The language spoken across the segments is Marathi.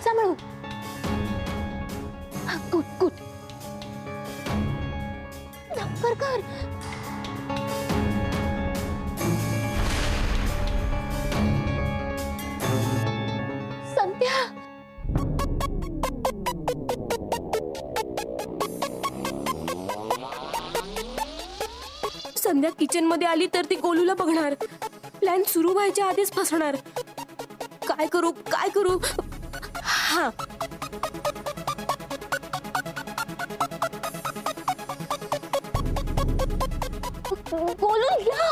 सांभाळू. Good good. कर कर. संध्या. संध्या किचन मध्ये आली तर ती गोलूला बघणार. प्लॅन सुरू व्हायच्या आधीच फसणार. काय करू काय करू. हा गोलू या.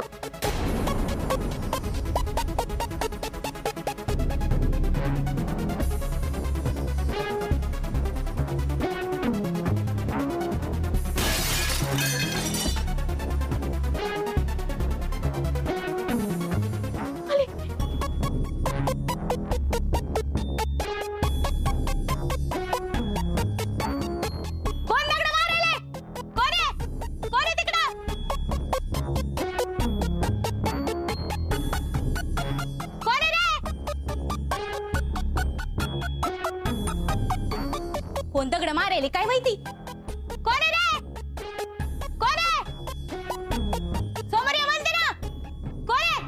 कोण दगड मारेल काय माहिती. कोण आहे रे. कोण आहे. समोर ये म्हणते ना. कोण आहे.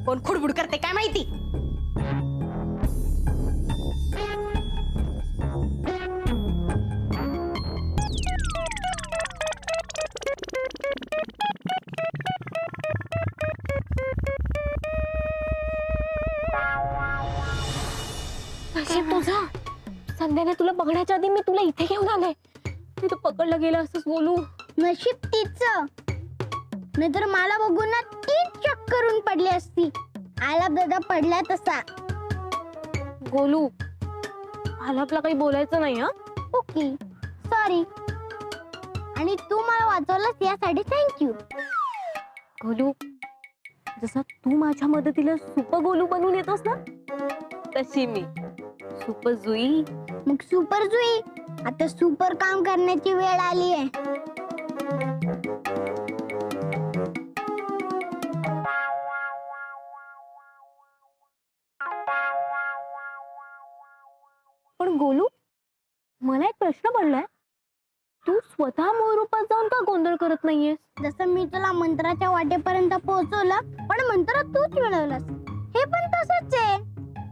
कोण खुडबुड करते काय माहिती. तुझा संध्याने तुला बघण्याच्या आधी मी तुला इथे घेऊन आले. मी तर पकडलं गेलं असंच बोलू. नशीब तिचं. नाहीतर मला बघून ना ती चक्कर करून पडली असती. आलाप दादा पडला तसा. गोलू आलापला काही बोलायचं नाही. हा ओके सॉरी. आणि तू मला वाचवलंस यासाठी थँक्यू. गोलू जसा तू माझ्या मदतीला सुपर गोलू बनून येतोस ना तशी मी सुपर जुई. मग सुपर जुई आता सुपर काम करण्याची वेळ आली आहे. पण गोलू मला एक प्रश्न पडलाय. तू स्वतः मूळ रूपात जाऊन का गोंधळ करत नाहीयेस. जसं मी तुला मंत्राच्या वाटेपर्यंत पोहोचवलं पण मंत्र तूच मिळवलंस. हे पण तसंच आहे.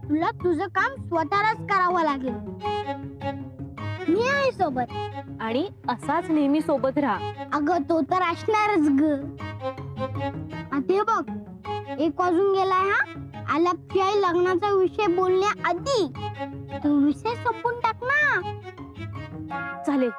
तुला तुझं काम स्वतःलाच करावं लागेल. मी आहे सोबत. आणि असाच नेहमी सोबत राहा. अगं तो तर असणारच ग. आता बघ 1 वाजून गेलाय. हा आलापची आई लग्नाचा विषय बोलण्याआधी तो विषय संपून टाक ना. चालेल.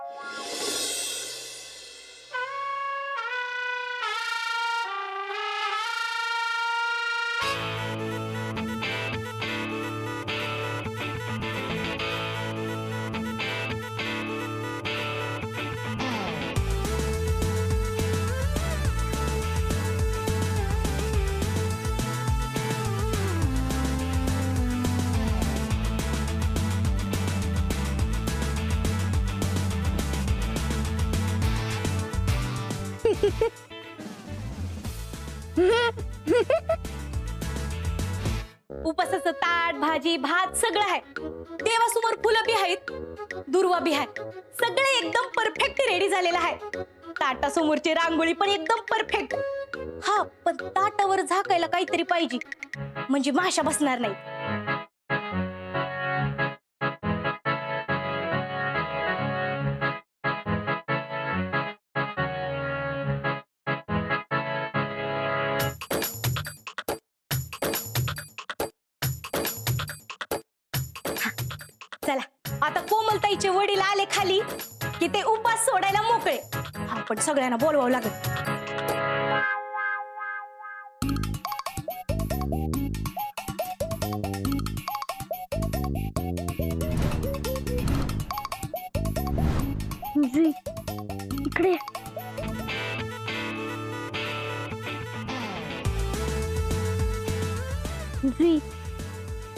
उपासाचं ताट भाजी भात सगळं आहे. देवासमोर फुलं बी आहेत. दुर्वा बी आहे. सगळे एकदम परफेक्ट रेडी झालेलं आहे. ताटासमोरची रांगोळी पण एकदम परफेक्ट. हा पण ताटावर झाकायला काहीतरी पाहिजे म्हणजे माशा बसणार नाही. चला आता कोमलताईचे वडील आले खाली की ते उपास सोडायला मोकळे. हा पण सगळ्यांना बोलवावं लागेल. इकडे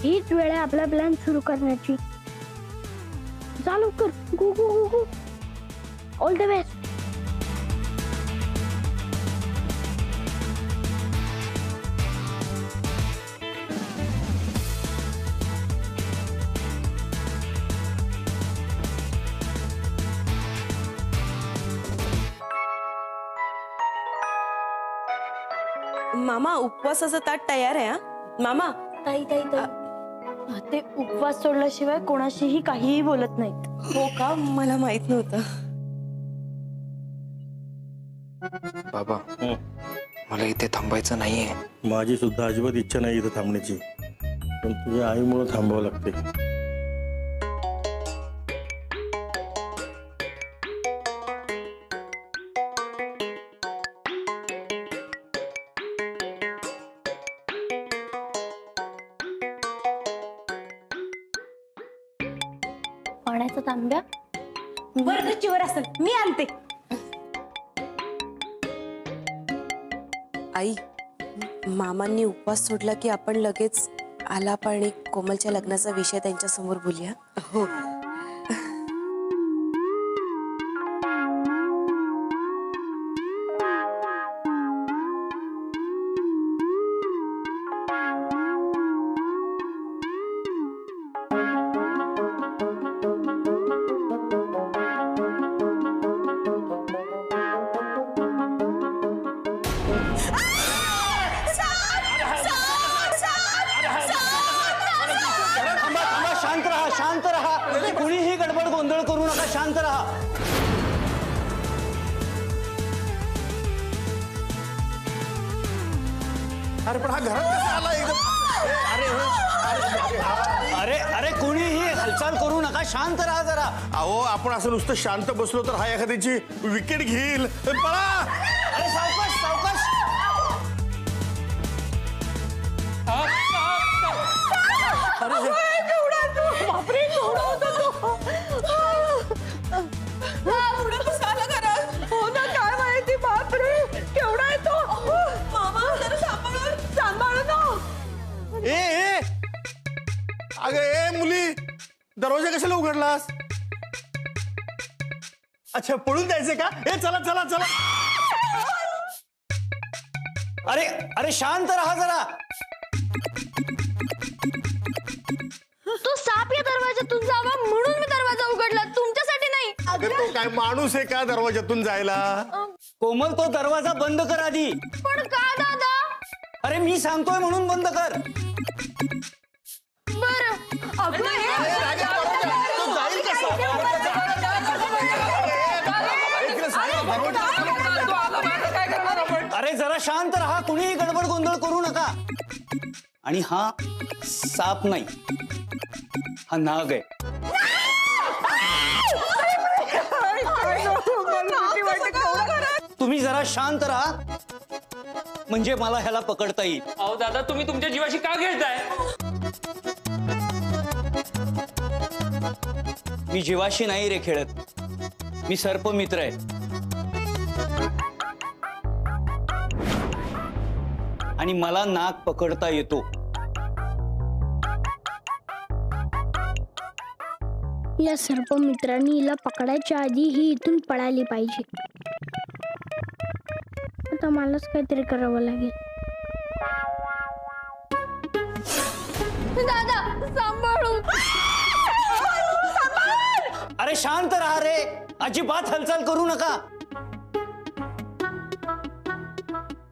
हीच वेळ आहे आपला प्लॅन सुरू करण्याची. चालू कर. Go go go go. All the best. मामा उपवासाचं ताट तयार आहे. हा मामा. ताई ताई ताई ते उपवास सोडल्याशिवाय कोणाशीही काहीही बोलत नाहीत. हो का, मला माहित नव्हतं. बाबा मला इथे थांबायचं नाहीये. माझी सुद्धा अजिबात इच्छा नाही इथं थांबण्याची, पण तुझ्या आईमुळे थांबावं लागते. पाण्याचा तांब्या वर्गचीवर असेल, मी आणते. आई, मामांनी उपवास सोडला की आपण लगेच आलाप आणि कोमलच्या लग्नाचा विषय त्यांच्या समोर बोलूया. हो. थांबा थांबा, शांत राहा शांत राहा. कुणीही गडबड गोंधळ करू नका, शांत राहा. अरे पण हा घरात कसा आला एकदम? अरे अरे कुणीही हालचाल करू नका, शांत राहा जरा. अहो आपण असं नुसतं शांत बसलो तर हा एखाद्याची विकेट घेईल. पळा. अरे सावकाश सावकाश. ए अगं ए मुली, दरवाजा कशाला उघडलास? अच्छा पळून जायचे का? ए चला चला चला. अरे अरे शांत राहा जरा. तो साप या दरवाजातून जावा म्हणून मी दरवाजा उघडला, तुमच्यासाठी नाही. अगं तो काय माणूस आहे का दरवाजातून जायला? कोमल, तो दरवाजा बंद कर आधी. पण का दादा? अरे मी सांगतोय म्हणून बंद कर. बरं. तो जाईल कसा? अरे जरा शांत राहा, कुणीही गडबड गोंधळ करू नका. आणि हा साप नाही, हा नाग आहे. तुम्ही जरा शांत राहा, म्हणजे मला ह्याला पकडता येईल. अहो दादा, तुम्ही तुमच्या जीवाशी का खेळताय? मी जीवाशी नाही रे खेळत, मी सर्पमित्र आहे. आणि मला नाग पकडता येतो. या सर्प मित्रांनी हिला पकडायच्या आधी ही इथून पळाली पाहिजे. आता मलाच काहीतरी करावं लागेल. दादा सांभाळू. अरे शांत राहा रे, अजिबात हालचाल करू नका.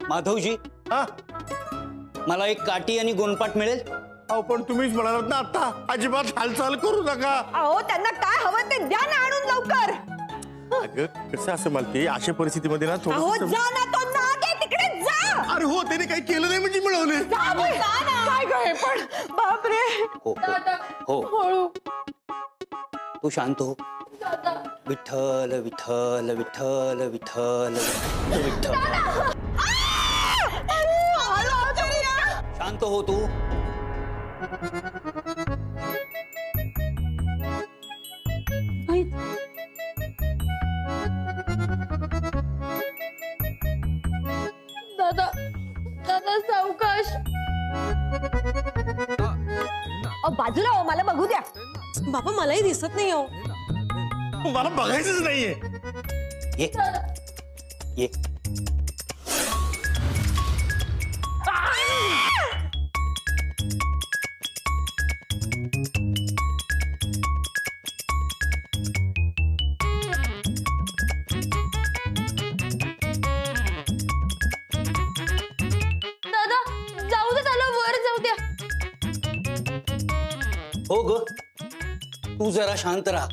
माधवजी, हा? मला एक काठी आणि गोनपाट मिळेल? अहो पण तुम्हीच म्हणालात ना आता अजिबात हालचाल करू नका. अहो त्यांना काय हवं ते द्या ना आणून लवकर. अगं कसं असं मालती, अशा परिस्थितीमध्ये ना अहो थोडं. जा ना, तो नाग आहे तिकडे जा. अरे हो, त्याने काही केलं नाही म्हणजे मिळवले. काय गं पण, बापरे. हो हो हो, तू शांत हो. विठ्ठल विठ्ठल विठ्ठल विठ्ठल विठ्ठल. शांत हो तू. दादा दादा सावकाश. बाजूला हो, मला बघू द्या. बाबा मलाही दिसत नाही हो. मला बघायचंच नाहीये. ये ये. हो ग, तू जरा शांत राहा.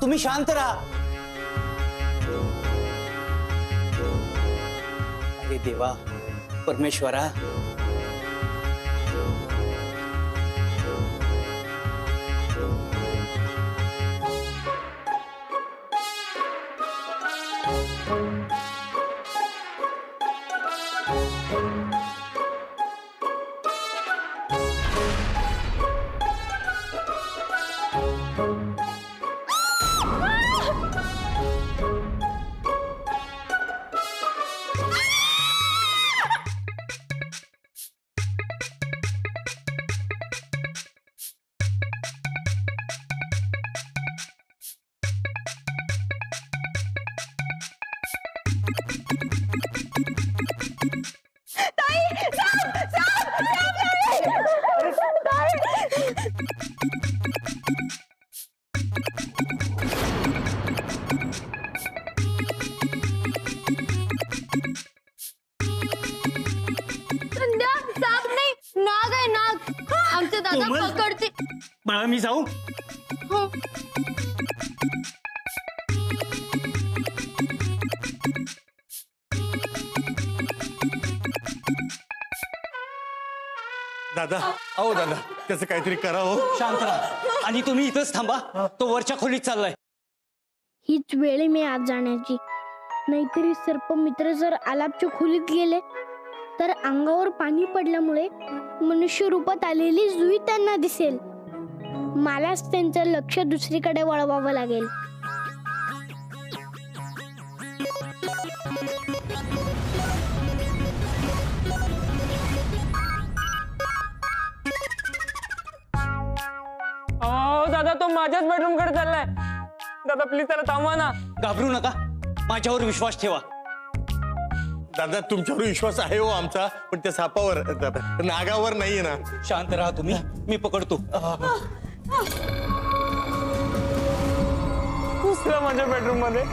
तुम्ही शांत राहा. अरे देवा, परमेश्वरा, संध्या, साप नाही, नाग आहे, नाग. आमचे दादा कोमल? पकडते. बाळा मी जाऊ. हो. दादा, अहो दादा, त्याचं काहीतरी करा हो. शांत राहा. आणि तुम्ही इथंच थांबा, तो वरच्या खोलीत चाललाय. हीच वेळ आहे मी आज जाण्याची. नाहीतरी सर्पमित्र जर आलापच्या खोलीत गेले तर अंगावर पाणी पडल्यामुळे मनुष्य रूपात आलेली जुई त्यांना दिसेल. मलाच त्यांचं लक्ष दुसरीकडे वळवावं लागेल. दादा तो माझ्याच बेडरूम कडे चाललाय. दादा प्लीज त्याला थांबवा ना. घाबरू नका, माझ्यावर विश्वास ठेवा. दादा तुमच्यावर विश्वास आहे हो आमचा, पण त्या सापावर दादा, नागावर नाहीये ना. शांत राहा तुम्ही, मी पकडतो. घुसला माझ्या बेडरूम मध्ये.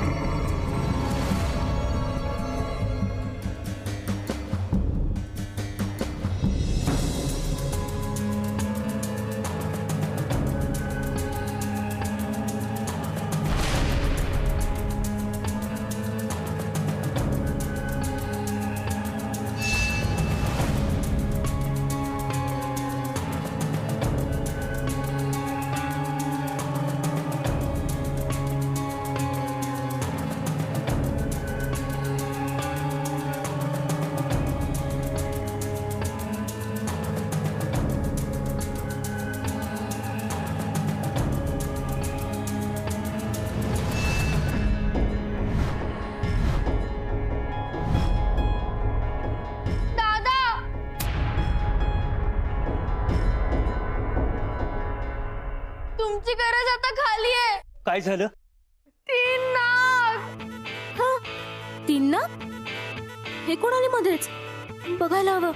तुमची गरज आता खाली आहे. काय झालं? 3 नाग. तीन ना हे कोण आले मध्येच? बघायला हवं.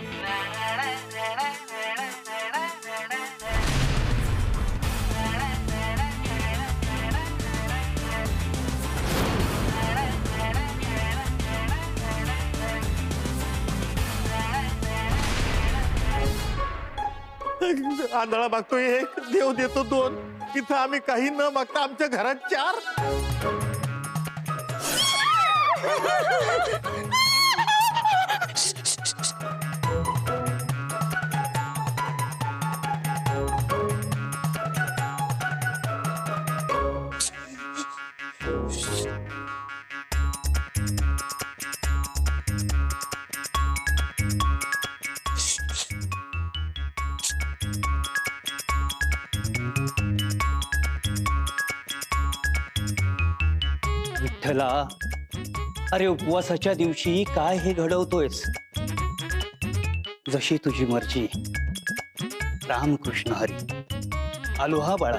आंधळा मागतोय एक, देव देतो 2. इथं आम्ही काही न मागता आमच्या घरात 4. विठ्ठला, अरे उपवासाच्या दिवशी काय हे घडवतोयस? जशी तुझी मर्जी. रामकृष्ण हरी. आलो हा बाळा.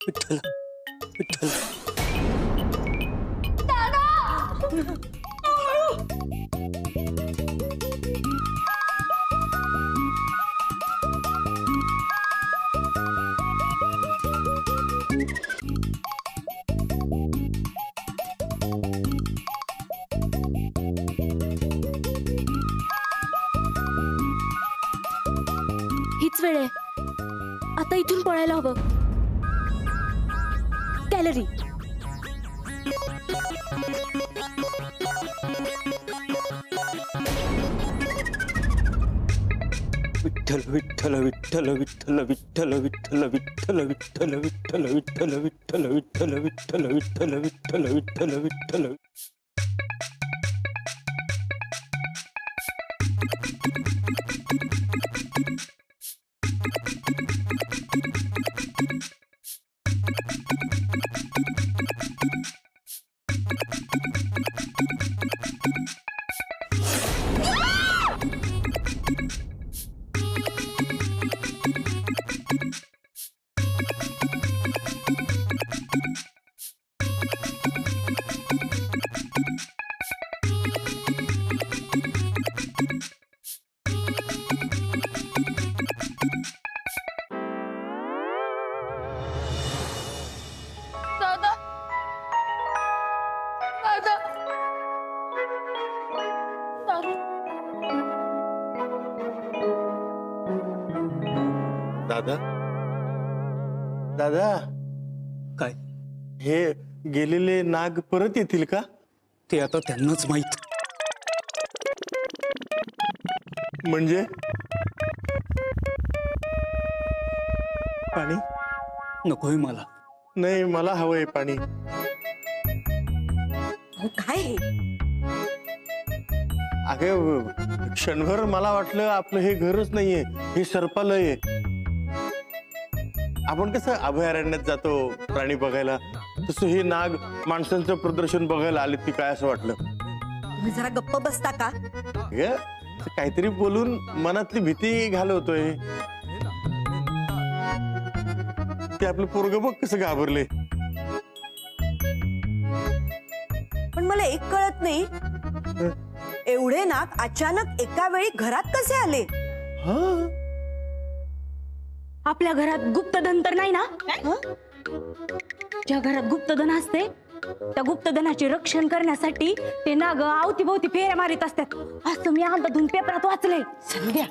विठ्ठल विठ्ठल हीच वेळ आहे, आता इथून पळायला हवं. गॅलरी. विठ्ठल विठ्ठल विठ्ठल विठ्ठल विठ्ठल विठ्ठल विठ्ठल विठ्ठल विठ्ठल विठ्ठल विठ्ठल विठ्ठल विठ्ठल विठ्ठल विठ्ठल विठ्ठल विठ्ठल. दादा दादा दादा दादा काय हे गेलेले नाग परत येतील का? ते आता त्यांनाच माहित. म्हणजे पाणी नकोय मला. नाही, मला हवंय पाणी. काय अगं क्षणभर मला वाटलं आपलं हे घरच नाहीये, हे सर्पालय आहे. आपण कसं अभयारण्यात जातो प्राणी बघायला, तसं हे नाग माणसांचं प्रदर्शन बघायला आलेत की काय असं वाटलं. तुम्ही जरा गप्प बसता का? अगं, काहीतरी बोलून मनातली भीती घालवतोय. ते आपलं पोरगं बघ कसं घाबरले. पण मला एक कळत नाही, एवढे नाग अचानक एका वेळी घरात कसे आले? हा, आपल्या घरात गुप्तधन तर नाही ना? हं? ज्या घरात गुप्तधन असते त्या गुप्तधनाचे रक्षण करण्यासाठी ते नाग अवतीभोवती फेऱ्या मारित असतात, असं मी अंधाधुंद पेपरात वाचले. संध्या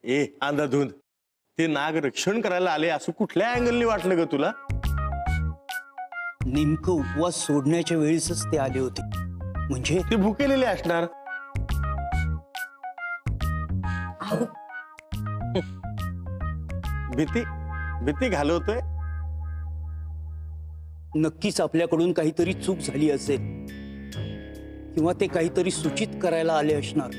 ए अंधाधुंद, ते नाग रक्षण करायला आले असं कुठल्या अँगलनी वाटलं ग तुला? नेमकं उपवास सोडण्याच्या वेळेसच ते आले होते. म्हणजे ते भुकेलेले असणार. भीती भीती घालवतोय. नक्कीच आपल्याकडून काहीतरी चूक झाली असेल, किंवा ते काहीतरी सूचित करायला आले असणार.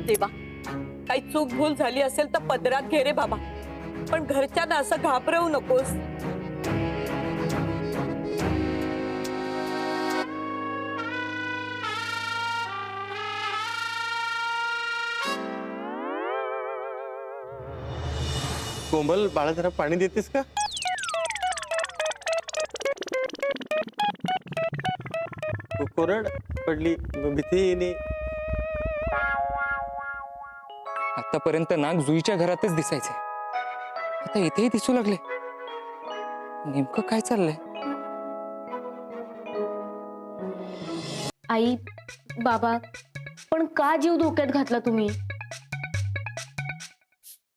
देवा, काही चूक भूल झाली असेल तर पदरात घे रे बाबा, पण घरच्यांना असं घाबरवू नकोस. कोमल, बाळा जरा पाणी देतेस का? कोरड पडली भीतीने. आतापर्यंत नाग जुईच्या घरातच दिसायचे, आता इथेही दिसू लागले. नेमकं काय चाललंय? आई, बाबा, पण का जीव धोक्यात घातला तुम्ही?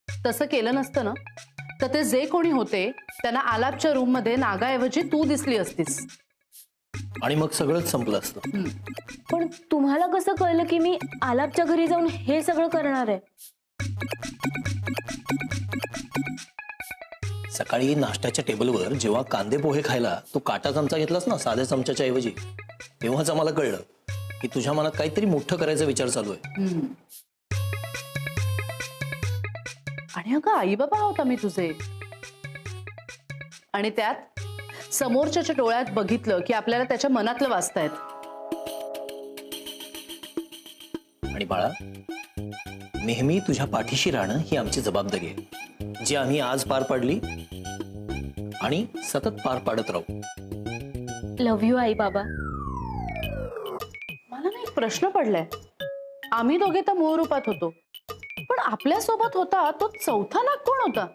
तसं केलं नसतं ना तर ते जे कोणी होते त्यांना आलापच्या रूम मध्ये नागाऐवजी तू दिसली असतीस, आणि मग सगळंच संपलं असतं. पण तुम्हाला कसं कळलं की मी आलापच्या घरी जाऊन हे सगळं करणार आहे? सकाळी नाश्त्याच्या टेबलवर जेव्हा कांदे पोहे खायला तू काटा चमचा घेतलास ना साध्या चमच्याच्या ऐवजी, तेव्हाच आम्हाला कळलं की तुझ्या मनात काहीतरी मोठं करायचा विचार चालू आहे. आणि अगं आई बाबा आहोत आम्ही तुझे. आणि त्यात समोरच्या डोळ्यात बघितलं की आपल्याला त्याच्या मनातलं वाचतायत. आणि बाळा, नेहमी तुझ्या पाठीशी राहणं ही आमची जबाबदारी आहे, जी आम्ही आज पार पाडली आणि सतत पार पाडत राहू. लव्ह यू आई बाबा. मला ना एक प्रश्न पडलाय. आम्ही दोघे तर मूळ रूपात होतो, पण आपल्या सोबत होता तो चौथा नाग कोण होता?